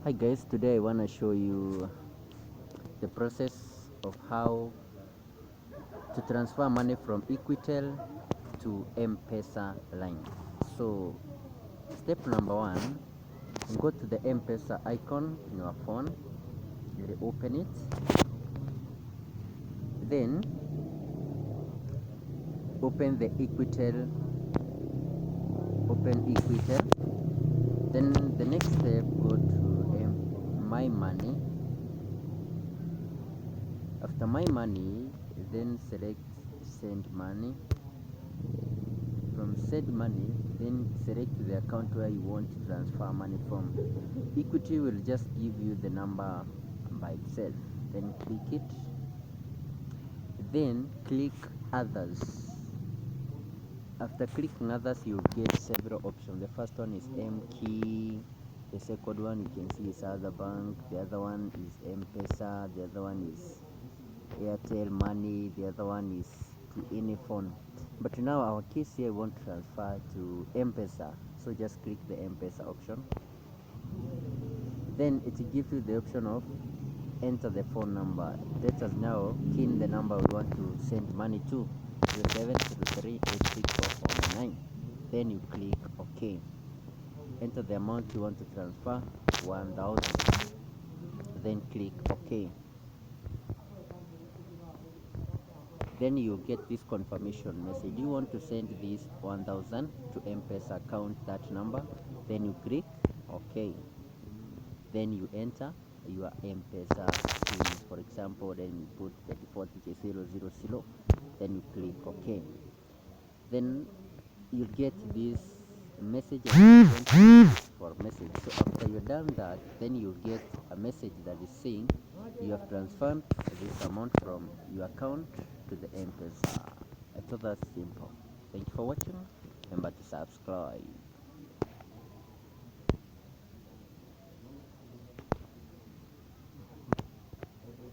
Hi guys, today I want to show you the process of how to transfer money from Equitel to Mpesa line. So step number one, go to the Mpesa icon in your phone, you open it, then open the Equitel, then the next step, go to my money. After my money, then select send money. From send money, then select the account where you want to transfer money from. Equity will just give you the number by itself, then click it, then click others. After clicking others, you get several options. The first one is M key, the second one you can see is other bank, the other one is Mpesa, the other one is Airtel money, the other one is to any phone. But now our case here, we want to transfer to Mpesa, so just click the Mpesa option. Then it will give you the option of enter the phone number. Let us now key in the number we want to send money to, 0703864499. Then you click OK. Enter the amount you want to transfer, 1000. Then click OK. Then you get this confirmation message. You want to send this 1000 to Mpesa account, that number. Then you click OK. Then you enter your Mpesa PIN, for example. Then you put 34 000. Then you click OK. Then you get this message for message. So after you're done that, then you get a message that is saying you have transferred this amount from your account to the Mpesa. I thought that's simple. Thank you for watching. Remember to subscribe.